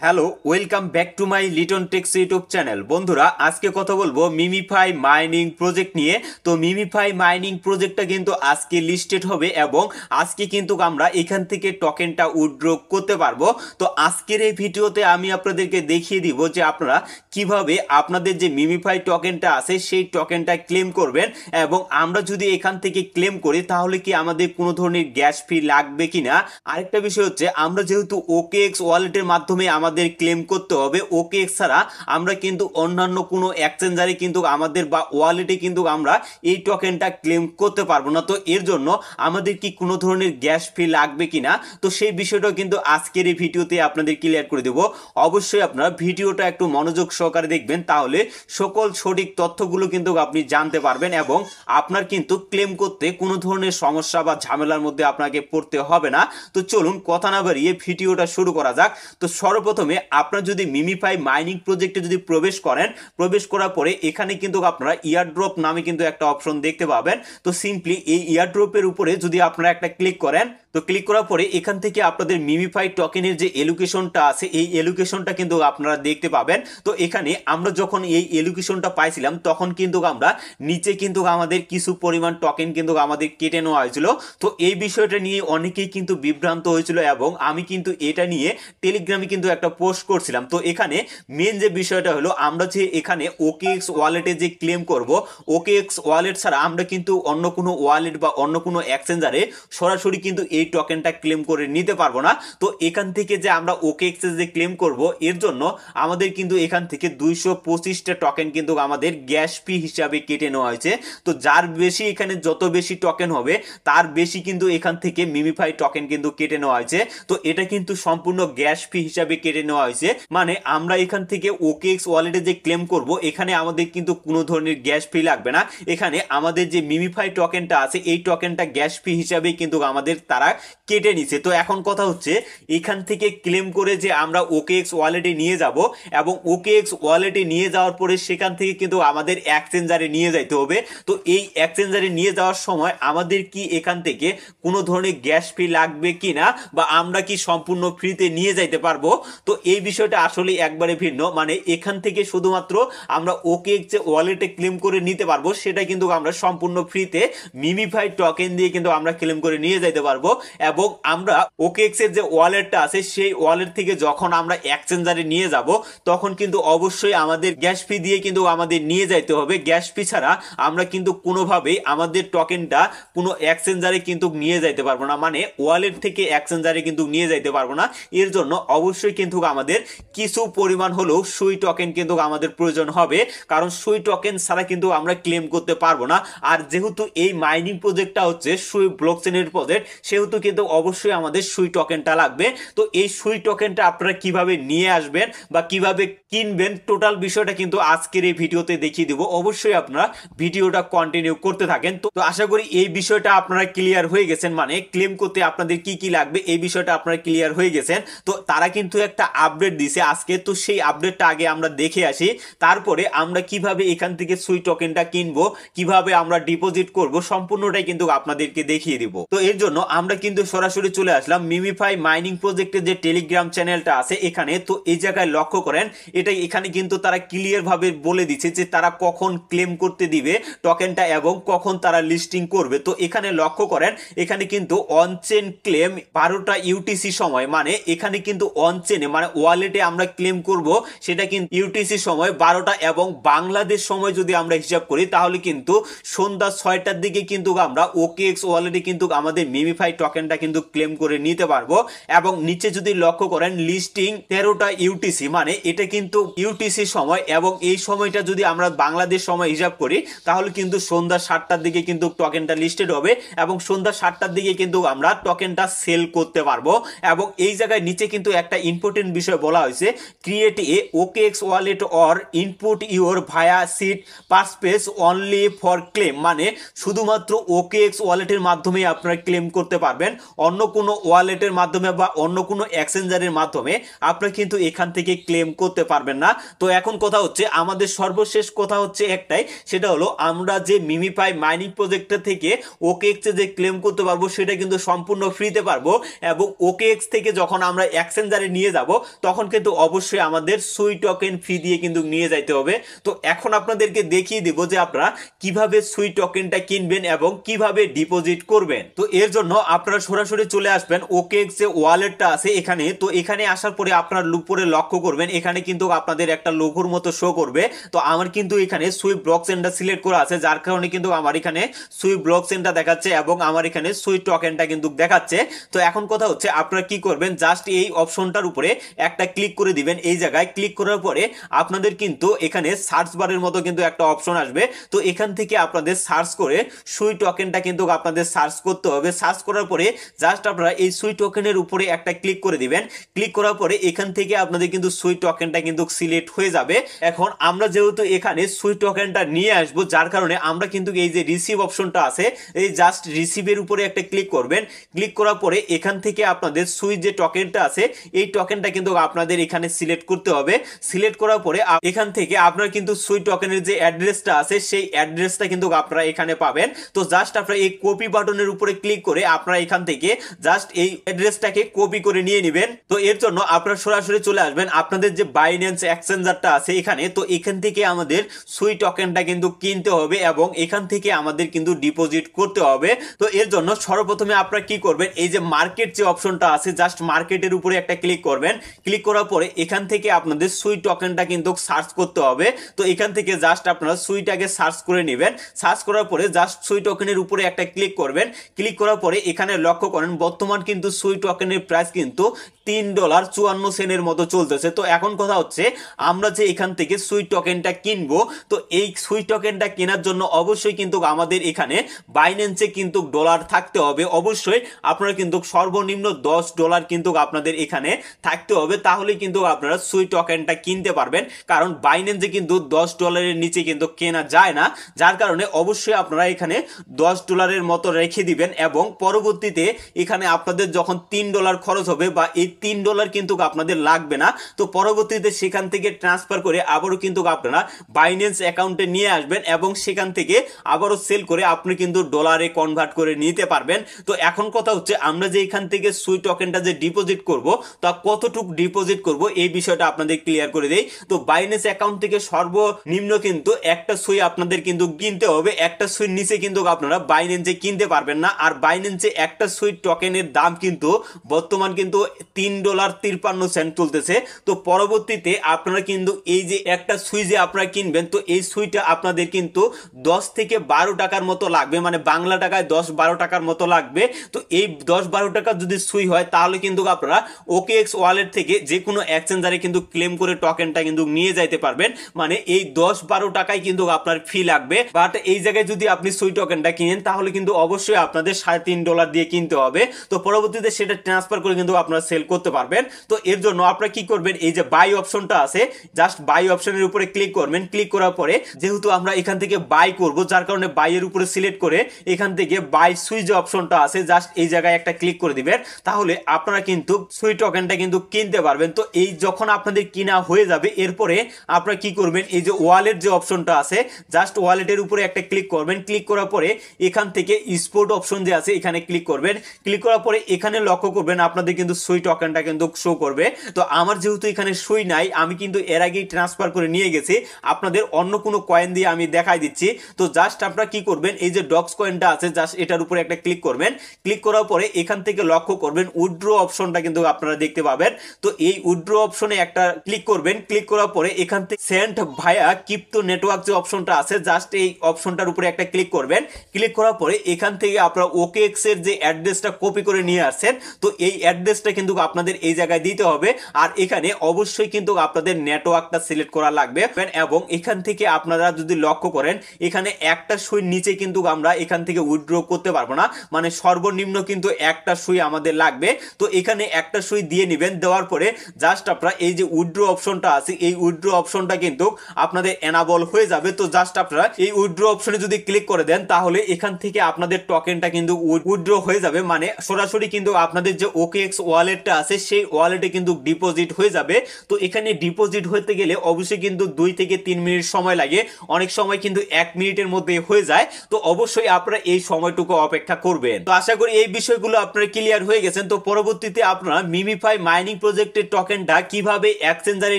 Hello, welcome back to my Liton techs YouTube channel. বন্ধুরা, আজকে কথা বলবো মিমিফাই মাইনিং প্রজেক্ট নিয়ে। তো মিমিফাই মাইনিং প্রজেক্টটা কিন্তু আজকে লিস্টেড হবে এবং আজকে কিন্তু আমরা এখান থেকে টোকেনটা উইথড্র করতে পারবো। তো আজকের এই ভিডিওতে আমি আপনাদেরকে দেখিয়ে দিব যে আপনারা কিভাবে আপনাদের যে মিমিফাই টোকেনটা আছে সেই টোকেনটা ক্লেম করবেন, এবং আমরা যদি এখান থেকে ক্লেম করি তাহলে কি আমাদের কোনো ধরনের গ্যাস ফি লাগবে কিনা। আরেকটা বিষয় হচ্ছে, আমরা যেহেতু OKX ওয়ালেটের মাধ্যমে আমাদের ক্লেম করতে হবে, OKX ছাড়া আমরা কিন্তু অন্যান্য কোনো এক্সচেঞ্জারে কিন্তু আমাদের বা ওয়ালেটে কিন্তু আমরা এই টোকেনটা ক্লেম করতে পারবো না। তো এর জন্য আমাদের কি কোনো ধরনের গ্যাস ফি লাগবে কিনা, তো সেই বিষয়টাও কিন্তু আজকের এই ভিডিওতে আপনাদের ক্লিয়ার করে দেব। অবশ্যই আপনারা ভিডিওটা একটু মনোযোগ সহকারে দেখবেন, তাহলে সকল সঠিক তথ্যগুলো কিন্তু আপনি জানতে পারবেন এবং আপনার কিন্তু ক্লেম করতে কোনো ধরনের সমস্যা বা ঝামেলার মধ্যে আপনাকে পড়তে হবে না। তো চলুন কথা না বাড়িয়ে ভিডিওটা শুরু করা যাক। তো সর্বপ্রথমে আপনারা যদি মিমিফাই মাইনিং প্রজেক্টে যদি প্রবেশ করেন, প্রবেশ করার পরে এখানে কিন্তু আপনারা ইয়ারড্রপ নামে কিন্তু একটা অপশন দেখতে পাবেন। তো সিম্পলি এই ইয়ারড্রপের উপরে যদি আপনারা একটা ক্লিক করেন, তো ক্লিক করার পরে এখান থেকে আপনাদের মিমিফাই টোকেনের যে এলোকেশনটা আছে এই এলোকেশনটা কিন্তু আপনারা দেখতে পাবেন। তো এখানে আমরা যখন এই এলোকেশনটা পাইছিলাম তখন কিন্তু আমরা নিচে কিন্তু আমাদের কিছু পরিমাণ টোকেন কিন্তু আমাদের কেটে নেওয়া হয়েছিল। তো এই বিষয়টা নিয়ে অনেকেই কিন্তু বিভ্রান্ত হয়েছিল এবং আমি কিন্তু এটা নিয়ে টেলিগ্রামে কিন্তু একটা পোস্ট করছিলাম। তো এখানে মেন যে বিষয়টা হলো, আমরা যে এখানে OKX ওয়ালেটে যে ক্লেম করব, OKX ওয়ালেট ছাড়া আমরা কিন্তু অন্য কোনো ওয়ালেট বা অন্য কোনো এক্সচেঞ্জারে সরাসরি কিন্তু এই টোকেনটা ক্লেম করে নিতে পারবো না। তো এখান থেকে যে আমরা OKX এ যে ক্লেম করব, এর জন্য আমাদের কিন্তু এখান থেকে 225টা টোকেন কিন্তু আমাদের গ্যাস ফি হিসাবে কেটে নেওয়া হয়েছে। তো যার বেশি এখানে যত বেশি টোকেন হবে তার বেশি কিন্তু এখান থেকে মিমিফাই টোকেন কিন্তু কেটে নেওয়া হয়েছে। তো এটা কিন্তু সম্পূর্ণ গ্যাস ফি হিসাবে কেটে নেওয়া হয়েছে, মানে আমরা এখান থেকে OKX ওয়ালেটে যে ক্লেম করব এখানে আমাদের কিন্তু কোনো ধরনের গ্যাস ফি লাগবে না। এখানে আমাদের যে মিমিফাই টোকেনটা আছে এই টোকেনটা গ্যাস ফি হিসাবে কিন্তু আমাদের তারা কেটে নিছে। তো এখন কথা হচ্ছে, এখান থেকে ক্লেম করে যে আমরা OKX ওয়ালেটে নিয়ে যাব এবং OKX ওয়ালেটে নিয়ে যাওয়ার পরে সেখান থেকে কিন্তু আমাদের এক্সচেঞ্জারে নিয়ে যাইতে হবে। তো এই এক্সচেঞ্জারে নিয়ে যাওয়ার সময় আমাদের কি এখান থেকে কোনো ধরনের গ্যাস ফি লাগবে কিনা বা আমরা কি সম্পূর্ণ ফ্রিতে নিয়ে যাইতে পারবো, তো এই বিষয়টা আসলে একবারে ভিন্ন। মানে এখান থেকে শুধুমাত্র আমরা OKX যে ওয়ালেটে ক্লেম করে নিতে পারবো সেটা কিন্তু আমরা সম্পূর্ণ ফ্রিতে মিমিফাই টোকেন দিয়ে কিন্তু আমরা ক্লেম করে নিয়ে যাইতে পারবো। এবং আমরা OKX এর যে ওয়ালেটটা আছে সেই ওয়ালেট থেকে যখন আমরা এক্সচেঞ্জারে নিয়ে যাব তখন কিন্তু অবশ্যই আমাদের গ্যাস ফি দিয়ে কিন্তু আমাদের নিয়ে যাইতে হবে। গ্যাস ফি ছাড়া আমরা কিন্তু কোনোভাবেই আমাদের টোকেনটা কোনো এক্সচেঞ্জারে কিন্তু নিয়ে যাইতে পারবো না, মানে ওয়ালেট থেকে এক্সচেঞ্জারে কিন্তু নিয়ে যাইতে পারবো না। এর জন্য অবশ্যই কিন্তু আমাদের কিছু পরিমাণ হলেও সুই টোকেন কিন্তু আমাদের প্রয়োজন হবে, কারণ সুই টোকেন ছাড়া কিন্তু আমরা ক্লেম করতে পারবো না। আর যেহেতু এই মাইনিং প্রজেক্টটা হচ্ছে সুই ব্লকচেনের প্রজেক্ট, সেহেতু কিন্তু অবশ্যই আমাদের সুই টোকেনটা লাগবে। তো এই সুই টোকেনটা আপনারা কিভাবে নিয়ে আসবেন বা কিভাবে কিনবেন, টোটাল বিষয়টা কিন্তু আজকের এই ভিডিওতে দেখিয়ে দিব। অবশ্যই আপনারা ভিডিওটা কন্টিনিউ করতে থাকেন। তো আশা করি এই বিষয়টা আপনারা ক্লিয়ার হয়ে গেছেন, মানে ক্লেম করতে আপনাদের কি কি লাগবে এই বিষয়টা আপনারা ক্লিয়ার হয়ে গেছেন। তো তারা কিন্তু একটা আপডেট দিছে আজকে, তো সেই আপডেটটা আগে আমরা দেখে আসি, তারপরে আমরা কিভাবে এখান থেকে সুই টোকেনটা কিনবো, কিভাবে আমরা ডিপোজিট করব, সম্পূর্ণটাই কিন্তু আপনাদেরকে দেখিয়ে দিব। তো এর জন্য আমরা কিন্তু সরাসরি চলে আসলাম মিমিফাই মাইনিং প্রজেক্টের যে টেলিগ্রাম চ্যানেলটা আছে এখানে। তো এই জায়গায় লক্ষ্য করেন, এটা এখানে কিন্তু তারা ক্লিয়ার ভাবে বলে দিচ্ছে যে তারা কখন ক্লেম করতে দিবে টোকেনটা এবং কখন তারা লিস্টিং করবে। তো এখানে লক্ষ্য করেন, এখানে কিন্তু অনচেন ক্লেম 12টা UTC সময়, মানে এখানে কিন্তু অনচেনে মানে ওয়ালেটে আমরা ক্লেম করব সেটা কিন্তু UTC সময় 12টা, এবং বাংলাদেশ সময় যদি আমরা হিসাব করি তাহলে কিন্তু সন্ধ্যা 6টার দিকে কিন্তু আমরা OKX ওয়ালেটে কিন্তু আমাদের মিমিফাই টোকেনটা কিন্তু ক্লেম করে নিতে পারবো। এবং নিচে যদি লক্ষ্য করেন লিস্টিং 13টা UTC, মানে এটা কিন্তু UTC সময়, এবং এই সময়টা যদি আমরা বাংলাদেশ সময় হিসাব করি তাহলে কিন্তু সন্ধ্যা 7টার দিকে কিন্তু টোকেনটা লিস্টেড হবে এবং সন্ধ্যা 7টার দিকে কিন্তু আমরা টোকেনটা সেল করতে পারবো। এবং এই জায়গায় নিচে কিন্তু একটা ইম্পর্টেন্ট বিষয় বলা হয়েছে, create a OKX wallet or input your via seed phrase only for claim, মানে শুধুমাত্র OKX ওয়ালেটের মাধ্যমে আপনারা ক্লেম করতে পারবেন, অন্য কোনো ওয়ালেটের মাধ্যমে বা অন্য কোনো এক্সচেঞ্জারের মাধ্যমে আপনারা কিন্তু এখান থেকে ক্লেম করতে পারবেন না। তো এখন কথা হচ্ছে, আমাদের সর্বশেষ কথা হচ্ছে একটাই, সেটা হলো আমরা যে মিমিফাই মাইনিং প্রজেক্টটা থেকে OKX এ যে ক্লেম করতে পারবো সেটা কিন্তু সম্পূর্ণ ফ্রিতে পারবো। এবং OKX থেকে যখন আমরা এক্সচেঞ্জারে নিয়ে যাব তখন কিন্তু অবশ্যই আমাদের সুই টোকেন ফি দিয়ে কিন্তু নিয়ে যাইতে হবে। তো এখন আপনাদেরকে দেখিয়ে দেব যে আপনারা কিভাবে সুই টোকেনটা কিনবেন এবং কিভাবে ডিপোজিট করবেন। তো এর জন্য আপনারা সরাসরি চলে আসবেন ওকেএক্স যে ওয়ালেটটা আছে এখানে। তো এখানে আসার পরে আপনার উপরে লক্ষ্য করবেন এখানে কিন্তু আপনাদের একটা লোগোর মতো শো করবে। তো আমার কিন্তু এখানে সুই ব্লকচেনটা সিলেক্ট করা আছে, যার কারণে কিন্তু আমার এখানে সুই ব্লকচেনটা দেখাচ্ছে এবং আমার এখানে সুই টোকেনটা কিন্তু দেখাচ্ছে। তো এখন কথা হচ্ছে আপনারা কি করবেন, জাস্ট এই অপশনটার উপরে একটা ক্লিক করে দিবেন। এই জায়গায় ক্লিক করার পরে আপনাদের কিন্তু এখানে সার্চ বারের মতো কিন্তু একটা অপশন আসবে। তো এখান থেকে আপনাদের সার্চ করে সুই টোকেনটা কিন্তু আপনাদের সার্চ করতে হবে। সার্চ করার পরে জাস্ট আপনারা এই সুই টোকেনের উপরে একটা ক্লিক করে দিবেন। ক্লিক করার পরে এখান থেকে আপনাদের কিন্তু সুই টোকেনটা কিন্তু সিলেক্ট হয়ে যাবে। এখন আমরা যেহেতু এখানে সুই টোকেনটা নিয়ে আসবো, যার কারণে আমরা কিন্তু এই যে রিসিভ অপশনটা আছে এই জাস্ট রিসিভের উপরে একটা ক্লিক করবেন। ক্লিক করার পরে এখান থেকে আপনাদের সুই যে টোকেনটা আছে এই টোকেনটা কিন্তু আপনাদের এখানে সিলেক্ট করতে হবে। সিলেক্ট করার পরে এখান থেকে আপনারা কিন্তু সুই টোকেনের যে অ্যাড্রেসটা আছে সেই অ্যাড্রেসটা কিন্তু আপনারা এখানে পাবেন। তো জাস্ট আপনারা এই কপি বাটনের উপরে ক্লিক করে আপনারা এখান থেকে জাস্ট এই অ্যাড্রেসটাকে কপি করে নিয়ে নেবেন। তো এর জন্য আপনারা সরাসরি চলে আসবেন আপনাদের যে বাইন্যান্স এক্সচেঞ্জারটা আছে এখানে। তো এখান থেকে আমাদের সুই টোকেনটা কিন্তু কিনতে হবে এবং এখান থেকে আমাদের কিন্তু ডিপোজিট করতে হবে। তো এর জন্য সর্বপ্রথমে আপনারা কি করবেন, এই যে মার্কেট যে অপশনটা আছে জাস্ট মার্কেটের উপরে একটা ক্লিক করবেন। ক্লিক করার পরে এখান থেকে আপনাদের সুই টোকেনটা কিন্তু সার্চ করতে হবে। তো এখান থেকে জাস্ট আপনারা সুইটাকে সার্চ করে নেবেন। সার্চ করার পরে জাস্ট সুই টোকেনের উপরে একটা ক্লিক করবেন। ক্লিক করার পরে এখানে লক্ষ্য করেন বর্তমান কিন্তু সুই টোকেনের প্রাইস কিন্তু $3.54 মতো চলতেছে। তো এখন কথা হচ্ছে আমরা যে এখান থেকে সুই টোকেনটা কিনবো, তো এই সুই টোকেনটা কেনার জন্য অবশ্যই কিন্তু আমাদের এখানে বাইন্যান্সে কিন্তু ডলার থাকতে হবে। অবশ্যই আপনারা কিন্তু সর্বনিম্ন $10 কিন্তু আপনাদের এখানে থাকতে হবে, তাহলে কিন্তু আপনারা সুই টোকেনটা কিনতে পারবেন। কারণ বাইন্যান্সে কিন্তু $10 নিচে কিন্তু কেনা যায় না, যার কারণে অবশ্যই আপনারা এখানে $10 মতো রেখে দিবেন এবং পরবর্তীতে এখানে আপনাদের যখন $3 খরচ হবে বা এই $3 কিন্তু আপনাদের লাগবে না, তো পরবর্তীতে সেখান থেকে ট্রান্সফার করে আবারও কিন্তু আপনারা বাইন্যান্স অ্যাকাউন্টে নিয়ে আসবেন এবং সেখান থেকে আবারও সেল করে আপনি কিন্তু ডলারে কনভার্ট করে নিতে পারবেন। তো এখন কথা হচ্ছে আমরা যে এখান থেকে সুই টোকেনটা যে ডিপোজিট করব তা কতটুকু ডিপোজিট করব এই বিষয়টা আপনাদের ক্লিয়ার করে দেই। তো বাইন্যান্স অ্যাকাউন্ট থেকে সর্বনিম্ন কিন্তু একটা সুই আপনাদের কিন্তু কিনতে হবে। একটা সুইর নিচে কিন্তু আপনারা বাইন্যান্সে কিনতে পারবেন না। আর বাইন্যান্সে একটা সুই টোকেনের দাম কিন্তু বর্তমান কিন্তু $3.53 চলতেছে। তো পরবর্তীতে আপনারা কিন্তু এই যে একটা সুই যে আপনারা কিনবেন, তো এই সুইটা আপনাদের কিন্তু 10 থেকে 12 টাকার মতো লাগবে, মানে বাংলা টাকায় 10-12 টাকার মতো লাগবে। তো এই 10-12 টাকা যদি সুই হয় তাহলে কিন্তু আপনারা ওকেএক্স ওয়ালেট থেকে যে কোনো এক্সচেঞ্জারে কিন্তু ক্লেম করে টোকেনটা কিন্তু নিয়ে যাইতে পারবেন। মানে এই 10-12 টাকায় কিন্তু আপনার ফি লাগবে। বাট এই জায়গায় যদি আপনি সুই টোকেনটা কিনেন তাহলে কিন্তু অবশ্যই আপনাদের $3.5 দিয়ে কিনতে হবে। তো পরবর্তীতে সেটা ট্রান্সফার করে কিন্তু আপনারা সেল করতে পারবেন। তো এর জন্য আপনারা কি করবেন, এই যে বাই অপশনটা আছে জাস্ট বাই অপশনের উপরে ক্লিক করবেন। ক্লিক করার পরে যেহেতু আমরা এখান থেকে বাই করব, যার কারণে বাই এর উপরে সিলেক্ট করে এখান থেকে বাই সুই যে অপশনটা আছে জাস্ট এই জায়গায় একটা ক্লিক করে দিবেন। তাহলে আপনারা কিন্তু সুই টোকেনটা কিন্তু কিনতে পারবেন। তো এই যখন আপনাদের কিনা হয়ে যাবে এরপরে আপনারা কি করবেন, এই যে ওয়ালেট যে অপশনটা আছে জাস্ট ওয়ালেটের উপরে একটা ক্লিক করবেন। ক্লিক করার পরে এখান থেকে স্পোর্ট অপশন যে আছে এখানে ক্লিক করবেন। ক্লিক করার পরে এখানে লক্ষ্য করবেন আপনাদের কিন্তু সুই টোকেনটা কিন্তু শো করবে। তো আমার যেহেতু এখানে সুই নাই, আমি কিন্তু এর আগেই ট্রান্সফার করে নিয়ে গেছি। আপনাদের অন্য কোনো কয়েন দিয়ে আমি দেখাই দিচ্ছি। তো জাস্ট আপনারা কি করবেন, এই যে ডক্স কয়েনটা আছে জাস্ট এটার উপরে একটা ক্লিক করবেন। ক্লিক করার পরে এখান থেকে লক্ষ্য করবেন উইথড্র অপশনটা কিন্তু আপনারা দেখতে পাবেন। তো এই উইথড্র অপশনে একটা ক্লিক করবেন। ক্লিক করার পরে এখান থেকে সেন্ড ভায়া ক্রিপ্টো নেটওয়ার্ক যে অপশনটা আছে জাস্ট এই অপশনটার উপরে একটা ক্লিক করবেন। ক্লিক করার পরে এখান থেকে আপনারা ওকেএক্স এর যে অ্যাড্রেসটা কপি করে নিয়ে আসছেন, তো এই অ্যাড্রেসটা কিন্তু আপনাদের এই জায়গায় দিতে হবে। আর এখানে অবশ্যই কিন্তু আপনাদের নেটওয়ার্কটা সিলেক্ট করা লাগবে এবং এখান থেকে আপনারা যদি লক্ষ্য করেন এখানে একটা সুই নিচে কিন্তু আমরা এখান থেকে উইথড্র করতে পারবো না, মানে সর্বনিম্ন কিন্তু একটা সুই আমাদের লাগবে। তো এখানে একটা সুই দিয়ে নেবেন। দেওয়ার পরে জাস্ট আপনারা এই যে উইথড্র অপশনটা আছে এই উইথড্র অপশনটা কিন্তু আপনাদের এনাবল হয়ে যাবে। তো জাস্ট আপনারা এই উইথড্র অপশনে যদি ক্লিক করে দেন তাহলে এখান থেকে আপনাদের টোকেনটা কিন্তু উইথড্র হয়ে যাবে, মানে সরাসরি কিন্তু আপনাদের যে ওকেএক্স ওয়ালেটটা আছে সেই ওয়ালেটে কিন্তু ডিপোজিট হয়ে যাবে। তো এখানে ডিপোজিট হতে গেলে অবশ্যই কিন্তু 2 থেকে 3 মিনিট সময় লাগে, অনেক সময় কিন্তু 1 মিনিটের মধ্যে হয়ে যায়। তো অবশ্যই আপনারা এই সময়টুকু অপেক্ষা করবেন। তো আশা করি এই বিষয়গুলো আপনারা ক্লিয়ার হয়ে গেছেন। তো পরবর্তীতে আপনারা মিমিফাই মাইনিং মাইনিং প্রজেক্টের টোকেনটা কিভাবে এক্সচেঞ্জারে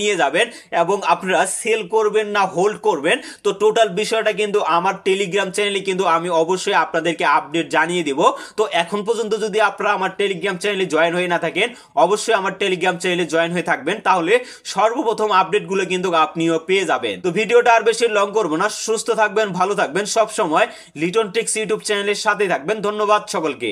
নিয়ে যাবেন এবং আপনারা সেল করবেন না হোল্ড করবেন, তো টোটাল বিষয়টা কিন্তু আমার টেলিগ্রাম চ্যানেলে কিন্তু আমি অবশ্যই আপনাদেরকে আপডেট জানিয়ে দেব। তো এখন পর্যন্ত যদি আপনারা আমার টেলিগ্রাম চ্যানেলে জয়েন হয়ে না থাকেন, অবশ্যই আমার টেলিগ্রাম চ্যানেলে জয়েন হয়ে থাকবেন, তাহলে সর্বপ্রথম আপডেটগুলো কিন্তু আপনিও পেয়ে যাবেন। তো ভিডিওটা আর বেশি লং করবো না, সুস্থ থাকবেন, ভালো থাকবেন, সব সময় লিটন টেক্স ইউটিউব চ্যানেলের সাথে থাকবেন। ধন্যবাদ সকলকে।